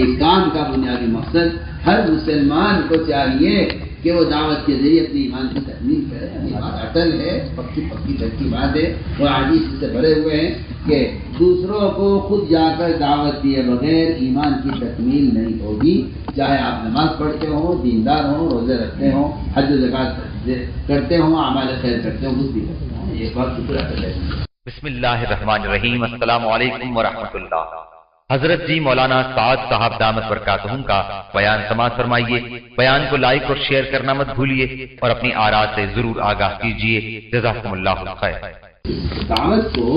اس کام کا بنیادی مقصد ہر مسلمان کو چاہیے کہ وہ دعوت کے ذریعے اپنی ایمان کی تکمیل کرے. یہ بات اٹل ہے، پکی پکی بات ہے. وہ حدیث سے بھرے ہوئے ہیں کہ دوسروں کو خود جا کر دعوت دیے بغیر ایمان کی تکمیل نہیں ہوگی. چاہے آپ نماز پڑھتے ہوں، دیندار ہوں، روزے رکھتے ہوں، حج و زکات کرتے ہوں، اعمال خیر کرتے ہوں، کچھ بھی کرتے ہوں. ایک بات شکر کر لیتے ہیں. بسم اللہ الرحمن الرحیم. السلام علیکم ورحمۃ اللہ. حضرت جی مولانا سعد صاحب دامت برکاتہم کا بیان سماعت فرمائیے. بیان کو لائک اور شیئر کرنا مت بھولیے اور اپنی آراء سے ضرور آگاہ کیجیے. جزاکم اللہ خیر. دعوت کو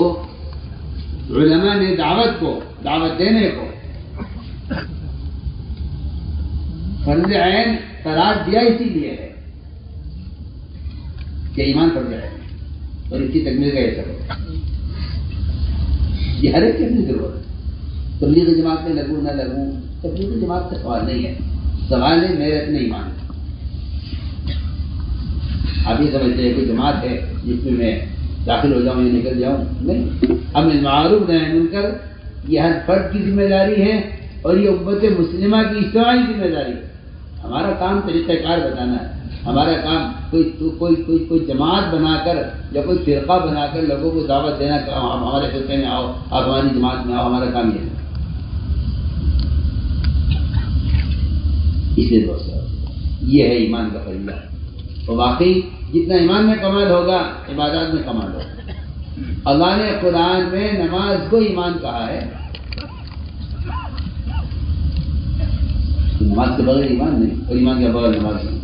علماء نے دعوت دینے کو فرض عین قرار دیا اسی لیے ہے کہ ایمان فرض عین اور اس کی تکمیل کا یہ سبب. یہ ہر ایک کی اپنی ضرورت ہے. تبلیغ جماعت میں لگوں نہ لگوں، تبلیغ جماعت کا سوال نہیں ہے. سوال ہے میرے اپنے ایمان. آپ یہ سمجھتے ہیں کوئی جماعت ہے جس میں داخل ہو جاؤں یا نکل جاؤں؟ نہیں. امر معروف نہی منکر یہ ہر فرد کی ذمہ داری ہے اور یہ امت مسلمہ کی اجتماعی ذمہ داری ہے. ہمارا کام طریقہ کار بتانا ہے. ہمارا کام کوئی جماعت بنا کر یا کوئی فرقہ بنا کر لوگوں کو دعوت دینا کہ ہمارے فرقے میں آؤ، آپ ہماری جماعت میں آؤ. ہمارا کام یہ ہے. اس لیے دوستو یہ ہے ایمان کا فریضہ. اور واقعی جتنا ایمان میں کمال ہوگا عبادات میں کمال ہوگا. اللہ نے قرآن میں نماز کو ایمان کہا ہے. نماز کے بغیر ایمان نہیں اور ایمان کے بغیر نماز نہیں.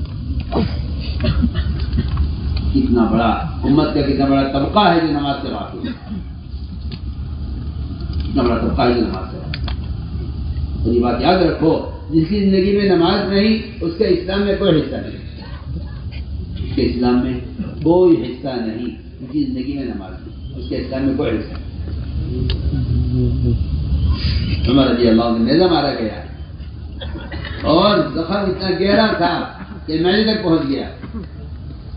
کتنا بڑا امت کا کتنا بڑا طبقہ ہے جو نماز سے واقف ہے. کتنا بڑا طبقہ ہے جو نماز سے واقف ہے. اور یہ بات یاد رکھو، جس کی زندگی میں نماز نہیں اس کا اسلام میں کوئی حصہ نہیں. اس کے اسلام میں کوئی حصہ نہیں. اس کی زندگی میں نماز نہیں، اس کے اسلام میں کوئی حصہ نہیں. عمر رضی اللہ عنہ نیزہ مارا گیا اور زخم اتنا گہرا تھا کہ میلے تک پہنچ گیا.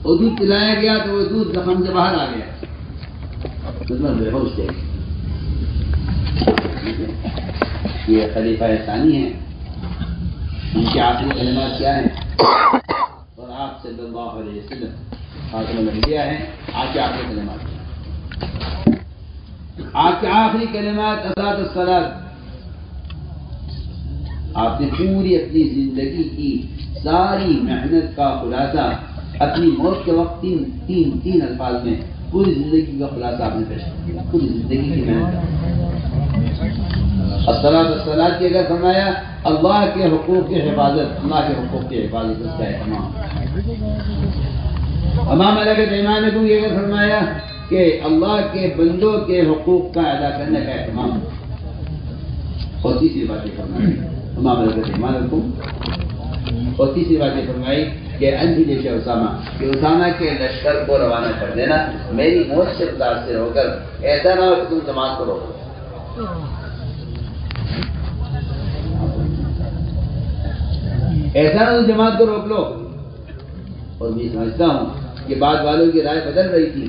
اور دودھ پلایا گیا تو وہ دودھ زخم سے باہر آ گیا. بے ہوش تھے. یہ خلیفہ ثانی ہیں. ان کے آخری کلمات کیا ہیں؟ اور آپ صلی اللہ علیہ وسلم خاتم الانبیاء ہیں. آپ کے آخری کلمات آپ کے آخری کلمات اذات الصلاۃ. آپ نے پوری اپنی زندگی کی ساری محنت کا خلاصہ اپنی موت کے وقت تین الفاظ میں پوری زندگی کا خلاصہ آپ نے پیش کیا. پوری زندگی کی محنت. الصلاۃ کی اگر فرمایا اللہ کے حقوق کی حفاظت، اللہ کے حقوق کی حفاظت، اس کا اہتمام. امام ملکۃ ایمانکم یہ اگر فرمایا کہ اللہ کے بندوں کے حقوق کا ادا کرنے کا اہتمام. اور تیسری بات یہ فرمائی امام ملکۃ ایمانکم، اور تیسری بات یہ فرمائی کہ انجی جیسے اسامہ کہ اسامہ کے لشکر کو روانہ کر دینا میری موت سے متاثر ہو کر. ایسا نہ ہو کہ تم جماعت کو روکو. ایسا نہ ہو جماعت کو روک لو. اور میں سمجھتا ہوں کہ بعض والوں کی رائے بدل رہی تھی.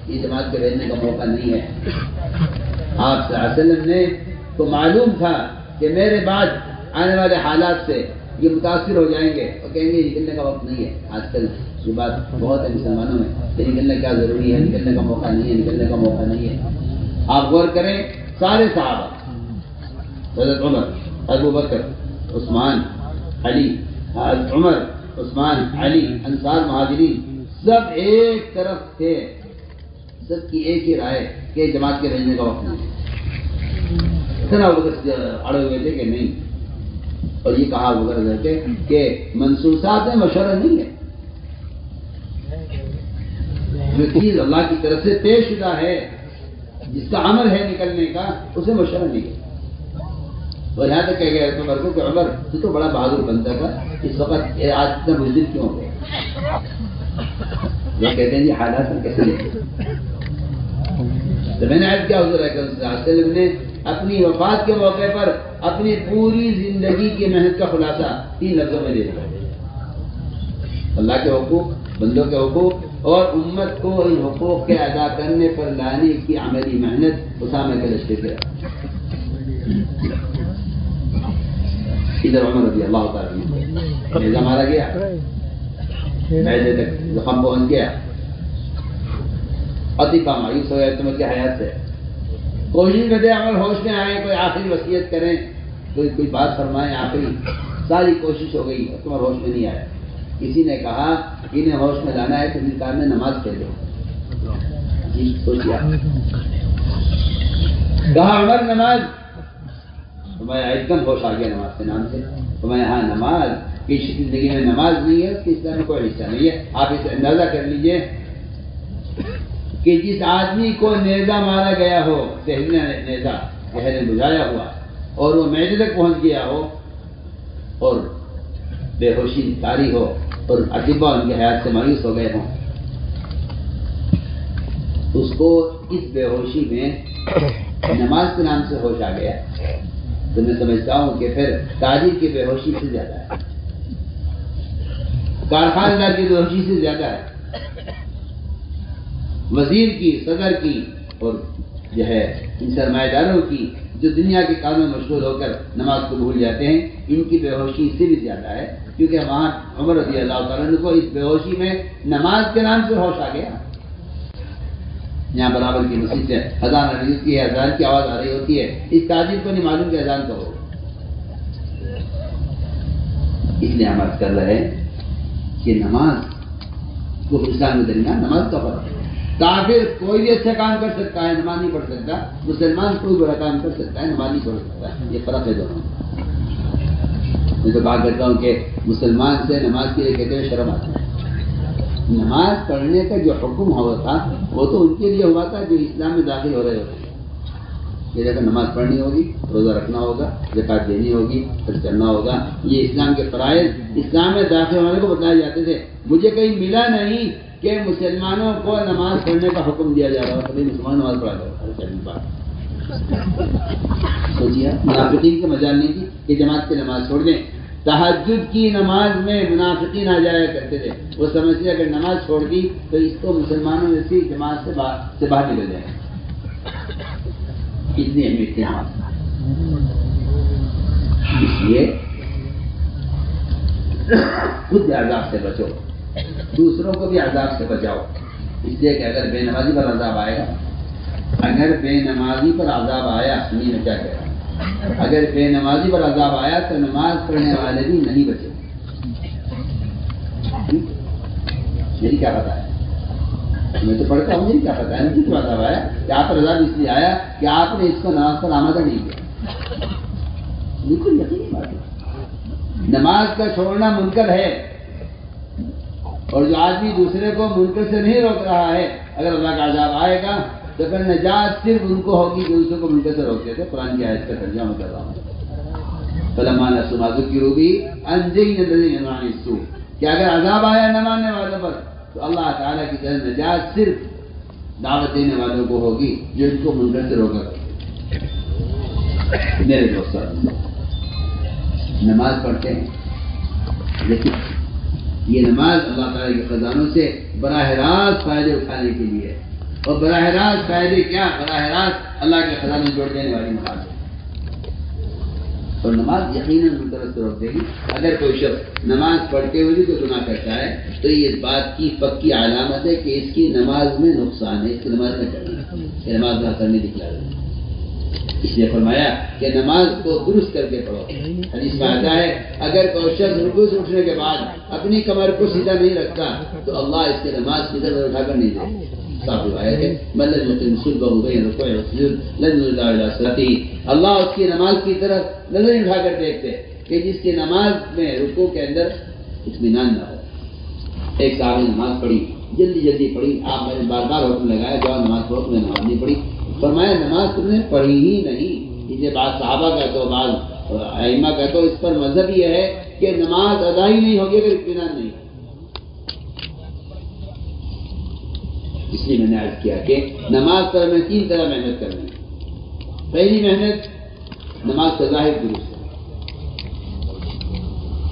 یہ جماعت کے رہنے کا موقع نہیں ہے. آپ صلی اللہ علیہ وسلم نے تو معلوم تھا کہ میرے بعد آنے والے حالات سے یہ متاثر ہو جائیں گے اور کہیں گے نکلنے کا وقت نہیں ہے. آج کل یہ بات بہت ہے مسلمانوں میں کہ نکلنے کا ضروری ہے، نکلنے کا موقع نہیں ہے، نکلنے کا موقع نہیں ہے. آپ غور کریں سارے صحابہ، حضرت عمر، ابو بکر، عثمان، علی، عمر، عثمان، علی، انصار، مہاجرین، سب ایک طرف تھے. سب کی ایک ہی رائے کہ جماعت کے رہنے کا وقت نہیں ہے. اتنا اڑے ہوئے تھے کہ نہیں. اور یہ کہا وغیرہ کہ منصوصات میں مشورہ نہیں ہے. جو چیز اللہ کی طرف سے طے شدہ ہے، جس کا عمل ہے نکلنے کا، اسے مشورہ نہیں ہے. اور یہاں تک کہہ گیا عمر کو کہ عمر تو بڑا بہادر بنتا تھا، اس وقت آج اتنا بزدل کیوں ہو گیا؟ وہ کہتے ہیں جی حالات میں کیسے لکھے. تو میں نے عرض کیا حضور اکرم صلی اللہ علیہ وسلم نے اپنی وفات کے موقع پر اپنی پوری زندگی کی محنت کا خلاصہ 3 لفظوں میں دے دیا. اللہ کے حقوق، بندوں کے حقوق اور امت کو ان حقوق کے ادا کرنے پر لانے کی عملی محنت اسامہ کے لشکر کے. ادھر عمر رضی اللہ تعالیٰ نیزہ مارا گیا، معدے تک زخم پہنچ گیا، عطیفہ مایوس ہو گیا تمہیں کیا حیات سے، کوشش کرتے عمر ہوش میں آئے، کوئی آخری وصیت کریں، کوئی بات فرمائیں آخری، ساری کوشش ہو گئی، تمہیں ہوش میں نہیں آیا۔ کسی نے کہا انہیں ہوش میں لانا ہے تو ان کام میں نماز پڑھ لو۔ سوچیا کہا عمر نماز، تمہیں ایک دم ہوش آ گیا نماز کے نام سے، تمہیں ہاں نماز کی زندگی میں نماز نہیں ہے، اس کے اسلام میں کوئی حصہ نہیں ہے۔ آپ اسے اندازہ کر لیجئے کہ جس آدمی کو نیزہ مارا گیا ہو، زہریلا نیزہ زہر بجھایا ہوا، اور وہ معدے تک پہنچ گیا ہو اور بے ہوشی طاری ہو اور اطباء ان کے حیات سے مایوس ہو گئے ہوں، اس کو اس بے ہوشی میں نماز کے نام سے ہوش آ گیا، تو میں سمجھتا ہوں کہ پھر تاجر کی بے ہوشی سے زیادہ ہے، کارخانہ دار کی بے ہوشی سے زیادہ ہے، وزیر کی، صدر کی اور جو ہے ان سرمایہ داروں کی جو دنیا کے کاموں میں مشغول ہو کر نماز کو بھول جاتے ہیں، ان کی بے ہوشی اس سے بھی زیادہ ہے، کیونکہ وہاں عمر رضی اللہ تعالیٰ عنہ کو اس بے ہوشی میں نماز کے نام سے ہوش آ گیا۔ یہاں برابر کی مسجد سے اذان کی ہے، اذان کی آواز آ رہی ہوتی ہے، اس تاجر کو نہیں معلوم کہ اذان کرو، اس لیے ہم عرض کر رہے ہیں کہ نماز کو اسلام کے درمیان نماز کا فرق ہے۔ کافر کوئی بھی اچھا کام کر سکتا ہے، نماز نہیں پڑھ سکتا، مسلمان کوئی برا کام کر سکتا ہے، نماز نہیں پڑھ سکتا، یہ فرق ہے دونوں۔ میں تو کہا کرتا ہوں کہ مسلمان سے نماز کے لیے کہتے ہیں شرم آتی ہے، نماز پڑھنے کا جو حکم ہوا تھا وہ تو ان کے لیے ہوا تھا جو اسلام میں داخل ہو رہے ہوتے ہیں، یہ جگہ نماز پڑھنی ہوگی، روزہ رکھنا ہوگا، زکات دینی ہوگی، پھر چلنا ہوگا، یہ اسلام کے فرائض اسلام میں داخل ہونے کو بتائے جاتے تھے۔ مجھے کہیں ملا نہیں کہ مسلمانوں کو نماز پڑھنے کا حکم دیا جا رہا ہے، کبھی مسلمان نماز پڑھا کرو، سوچیے منافقین کے مجال نہیں تھی کہ جماعت کی نماز چھوڑ دیں۔ تہجد کی نماز میں منافقین آ جایا کرتے تھے، وہ سمجھتے اگر نماز چھوڑ دی تو اس کو مسلمانوں میں سے جماعت سے باہر نکل جائے، اتنی اہمیت تھی نماز۔ اس لیے خود عذاب سے بچو، دوسروں کو بھی عذاب سے بچاؤ، اس لیے کہ اگر بے نمازی پر عذاب آئے گا، اگر بے نمازی پر عذاب آیا، سنیے میں کیا کہہ رہا ہوں، اگر بے نمازی پر عذاب آیا تو نماز پڑھنے والے بھی نہیں بچے۔ میری کیا پتا ہے، میں تو پڑھتا ہوں، میری کیا پتا ہے مجھے کیوں عذاب آیا، کہ آپ پر عذاب اس لیے آیا کہ آپ نے اس کو نماز پر آمادہ نہیں کیا۔ بالکل یقینی بات ہے، نماز کا چھوڑنا منکر ہے، اور جو آدمی دوسرے کو منکر سے نہیں روک رہا ہے، اگر اللہ کا عذاب آئے گا تو پھر نجات صرف ان کو ہوگی جو دوسروں کو منکر سے روکتے تھے۔ قرآن کی آیت کا ترجمہ کر رہا ہوں، فَلَمَّا نَسُوا مَا ذُكِّرُوا بِهِ أَنجَيْنَا الَّذِينَ يَنْهَوْنَ عَنِ السُّوءِ، کہ اگر عذاب آیا نہ ماننے والوں پر تو اللہ تعالیٰ کی طرف نجات صرف دعوت دینے والوں کو ہوگی جو ان کو منکر سے روکا کرتے۔ میرے دوست نماز پڑھتے ہیں، لیکن یہ نماز اللہ تعالیٰ کے خزانوں سے براہ راست فائدے اٹھانے کے لیے، اور براہ راست فائدے کیا، براہ راست اللہ کے خزانے جوڑ دینے والی نماز ہے، اور نماز یقیناً منکرات سے روک دے گی۔ اگر کوئی شخص نماز پڑھتے ہوئے بھی کوئی گناہ کرتا ہے تو یہ اس بات کی پکی علامت ہے کہ اس کی نماز میں نقصان ہے، اس کی نماز میں کرنا ہے، کہ نماز کا اثر نہیں دکھلا رہی۔ اس لیے فرمایا کہ نماز کو درست کر کے پڑھو۔ حدیث میں آتا ہے اگر کوئی شخص رکوع سے اٹھنے کے بعد اپنی کمر کو سیدھا نہیں رکھتا تو اللہ اس کی نماز کی طرف اٹھا کر نہیں دے، صاف روایت ہے، اللہ اس کی نماز کی طرف نظر اٹھا کر دیکھتے کہ جس کی نماز میں رکوع کے اندر اطمینان نہ ہو۔ ایک صاحب نے نماز پڑھی، جلدی پڑھی، آپ نے بار بار حکم لگایا جاؤ نماز پڑھو، تم نے نماز نہیں پڑھی، فرمایا نماز تم نے پڑھی ہی نہیں۔ اسے بعض صحابہ کہتے ہو، بعض ائمہ کہتے ہو، اس پر مذہب یہ ہے کہ نماز ادا ہی نہیں ہوگی اگر اطمینان نہیں۔ اس لیے میں نے عرض کیا کہ نماز پر ہمیں 3 طرح محنت کرنی ہے۔ پہلی محنت نماز کا ظاہر درست ہے،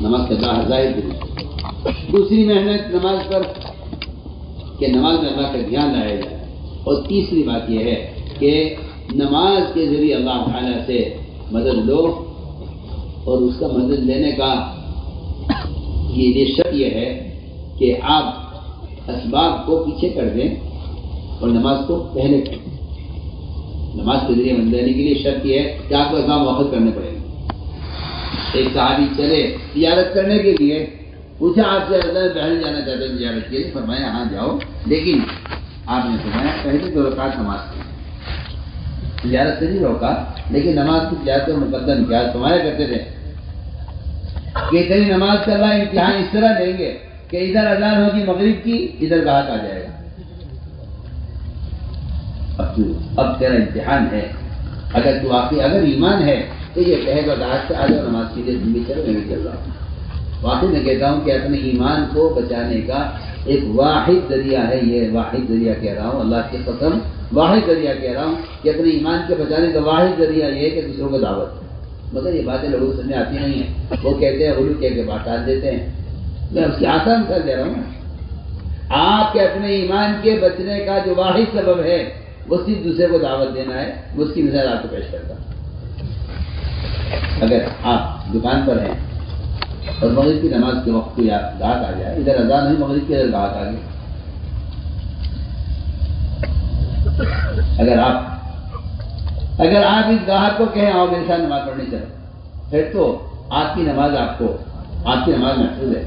نماز کا ظاہر درست ہے۔ دوسری محنت نماز پر کہ نماز میں اللہ کا دھیان لایا جائے، اور تیسری بات یہ ہے کہ نماز کے ذریعے اللہ تعالیٰ سے مدد لو اور اس کا مدد لینے کا یہ شرط یہ ہے کہ آپ اسباب کو پیچھے کر دیں اور نماز کو پہلے کر دیں. نماز کے ذریعے مدد لینے کے لیے شرط یہ ہے کہ آپ کو اسباب وقت کرنے پڑیں گے. ایک صحابی چلے تجارت کرنے کے لیے, پوچھا آپ سے اللہ پہلے جانا چاہتے ہیں تجارت کے لیے؟ فرمایا ہاں جاؤ, لیکن آپ نے فرمایا پہلے 2 رکعت نماز پڑھیں. تجارت سے نہیں روکا, لیکن نماز کی تجارت کو مقدم کیا. فرمایا کرتے تھے کہ تیری نماز کا اللہ امتحان اس طرح دیں گے کہ ادھر اذان ہوگی مغرب کی, ادھر گاہک آ جائے گا. اب تیرا امتحان ہے. اگر تو واقعی اگر ایمان ہے تو یہ کہے گا گاہک سے آ جاؤ نماز کے لیے, تم بھی چلو میں بھی چل رہا ہوں. واقعی میں کہتا ہوں کہ اپنے ایمان کو بچانے کا ایک واحد ذریعہ ہے, یہ واحد ذریعہ کہہ رہا ہوں, اللہ کی قسم واحد ذریعہ کہہ رہا ہوں کہ اپنے ایمان کے بچانے کا واحد ذریعہ یہ ہے کہ دوسروں کو دعوت ہے. مگر یہ باتیں لوگوں کو سمجھ آتی نہیں ہیں. وہ کہتے ہیں غلو کہہ کے بات ڈال دیتے ہیں. میں اس کی آسان کر دے رہا ہوں. آپ کے اپنے ایمان کے بچنے کا جو واحد سبب ہے وہ صرف دوسرے کو دعوت دینا ہے. وہ اس کی مثال آپ کو پیش کرتا ہوں. اگر آپ دکان پر ہیں اور مغرب کی نماز کے وقت کو گاہک آ جائے, ادھر اذان ہوئی مغرب کی, ادھر گاہک آ گئے. اگر آپ اس گاہک کو کہیں آؤ میرے ساتھ نماز پڑھنے چلو, پھر تو آپ کی نماز آپ کی نماز محفوظ ہے.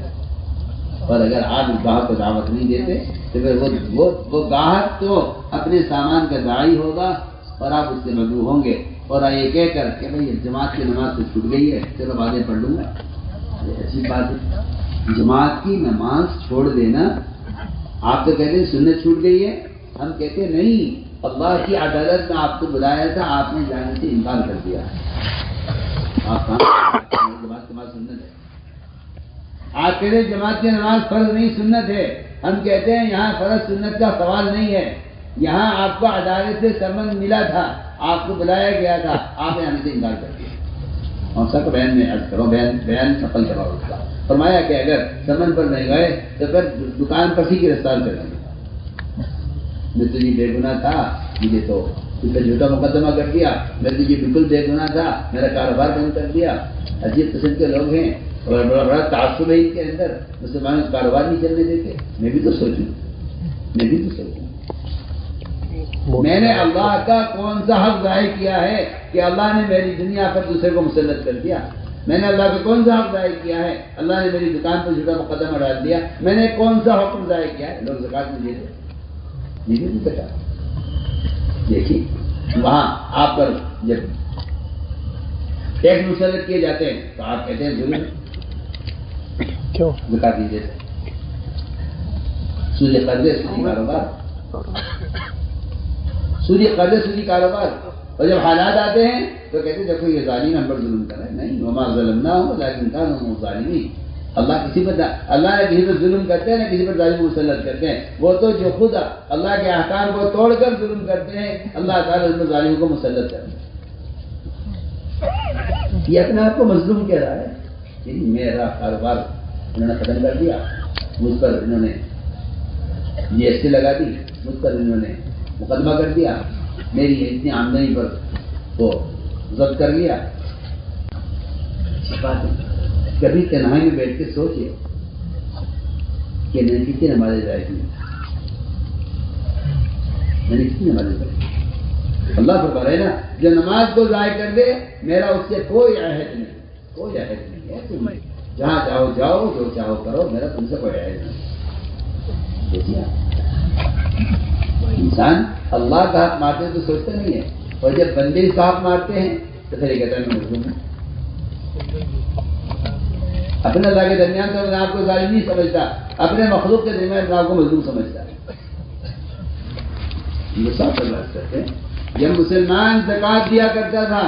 اور اگر آپ اس گاہک کو دعوت نہیں دیتے تو پھر وہ گاہک تو اپنے سامان کا داعی ہوگا اور آپ اس سے مدعو ہوں گے, اور یہ کہہ کر کہ بھائی جماعت کی نماز تو چھوٹ گئی ہے, چلو بعدیں پڑھ لوں گا. ایسی بات ہے, جماعت کی نماز چھوڑ دینا. آپ تو کہتے ہیں سنت چھوٹ گئی ہے, ہم کہتے ہیں نہیں, اللہ کی عدالت میں آپ کو بلایا تھا, آپ نے جانے سے انکار کر دیا. آپ جماعت کی نماز سنت ہے. آپ کہتے ہیں جماعت کی نماز فرض نہیں سنت ہے, ہم کہتے ہیں یہاں فرض سنت کا سوال نہیں ہے. یہاں آپ کو عدالت سے سمن ملا تھا, آپ کو بلایا گیا تھا, آپ نے آنے سے انکار کر دیا. اور سب بیان میں عرض کرو, بیان سفل کرو اس کا. فرمایا کہ اگر سمن پر نہیں گئے تو پھر دکان پر ہی گرفتار کر دیں گے. میں تجھے بے گناہ تھا, مجھے تو تجھے جھوٹا مقدمہ کر دیا, میں تجھے بالکل بے گناہ تھا, میرا کاروبار بند کر دیا. عجیب قسم کے لوگ ہیں اور بڑا تعصب ہے ان کے اندر, مسلمانوں کا کاروبار نہیں چلنے دیتے. میں بھی تو سوچوں. میں نے اللہ کا کون سا حق ضائع کیا ہے کہ اللہ نے میری دنیا پر دوسرے کو مسلط کر دیا؟ میں نے اللہ کا کون سا حق ضائع کیا ہے؟ اللہ نے میری دکان پر جھوٹا مقدمہ ڈال دیا. میں نے کون سا حکم ضائع کیا ہے؟ لوگ زکات میں دیتے نہیں بیٹا. دیکھیے وہاں آپ پر جب ٹیکس مسلط کیے جاتے ہیں تو آپ کہتے ہیں ظلم کیوں زکات نہیں دیتے. سودی قرضے سودی کاروبار, سودی قرضے سودی کاروبار. اور جب حالات آتے ہیں تو کہتے ہیں دیکھو یہ ظالم ہم پر ظلم کر رہے ہیں. نہیں, وما ظلمناہم ولکن کانوا هم ظالمین. اللہ نے کسی پر ظلم کرتے ہیں, نہ کسی پر ظالم مسلط کرتے ہیں. وہ تو جو خود اللہ کے احکام کو توڑ کر ظلم کرتے ہیں, اللہ تعالیٰ ان ظالموں کو مسلط کرتے ہیں. یہ اپنے آپ کو مظلوم کہہ رہا ہے. میرا کاروبار انہوں نے ختم کر دیا, مجھ پر انہوں نے جی ایس ٹی لگا دی, مجھ پر انہوں نے مقدمہ کر دیا, میری اتنی آمدنی پر وہ ضبط کر لیا. بات کبھی تنہائی میں بیٹھ کے سوچے کہ میں نے کتنی نمازیں ضائع کی, میں نے کتنی نمازیں ضائع کی. اللہ پر بڑھے نا, جو نماز کو ضائع کر دے میرا اس سے کوئی عہد نہیں, کوئی عہد نہیں ہے. تم جہاں چاہو جاؤ, جو چاہو کرو, میرا تم سے کوئی عہد نہیں. انسان اللہ کا حق مارتے تو سوچتا نہیں ہے, اور جب بندے اس کا حق مارتے ہیں تو پھر یہ کہتا ہے میں مظلوم ہوں. اپنے اللہ کے درمیان تو اپنے آپ کو ظالم نہیں سمجھتا, اپنے مخلوق کے درمیان اپنے آپ کو مظلوم سمجھتا ہے. کرتے ہیں جب مسلمان زکات دیا کرتا تھا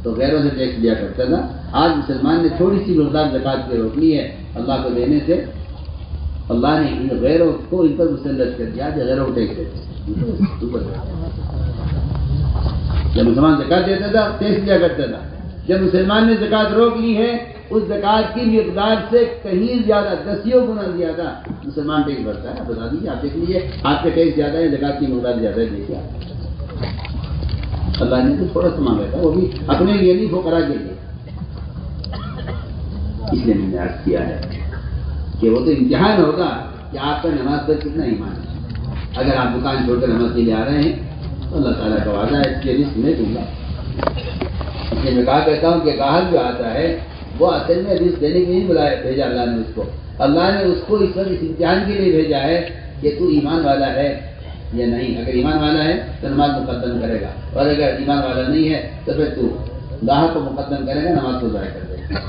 تو غیروں سے ٹیکس دیا کرتا تھا. آج مسلمان نے تھوڑی سی مقدار زکات کی روک لی ہے اللہ کو دینے سے, اللہ نے ان غیروں کو ان پر مسلط کر دیا جو غیروں کو ٹیکس دیتے. جب مسلمان زکات دیتا تھا ٹیکس دیا کرتا تھا. جب مسلمان نے زکات روک لی ہے, اس زکات کی مقدار سے کہیں زیادہ, دسیوں گنا زیادہ مسلمان ٹیکس بھرتا ہے. بتا دیجیے, آپ دیکھ لیجیے آپ کے ٹیکس زیادہ ہے, زکات کی مقدار زیادہ ہے. دیکھیے اللہ نے تو تھوڑا سا مانگا تھا، وہ بھی اپنے لیے نہیں، فقراء کے لیے۔ اس لیے میں نے عرض کیا ہے کہ وہ تو امتحان ہوگا کہ آپ کا نماز پر کتنا ایمان ہے۔ اگر آپ دکان چھوڑ کر نماز کے لیے آ رہے ہیں تو اللہ تعالیٰ کا وعدہ ہے اس کے رزق میں دوں گا۔ اس لیے میں کہا کرتا ہوں کہ گاہک جو آتا ہے وہ اصل میں رزق دینے کے لیے نہیں بلایا بھیجا اللہ نے اس کو، اللہ نے اس کو اس وقت اس امتحان کے لیے بھیجا ہے کہ تو ایمان والا ہے یا نہیں۔ اگر ایمان والا ہے تو نماز مقدم کرے گا، اور اگر ایمان والا نہیں ہے تو پھر تو گاہک کو مقدم کرے گا، نماز کو ضائع کر دے گا۔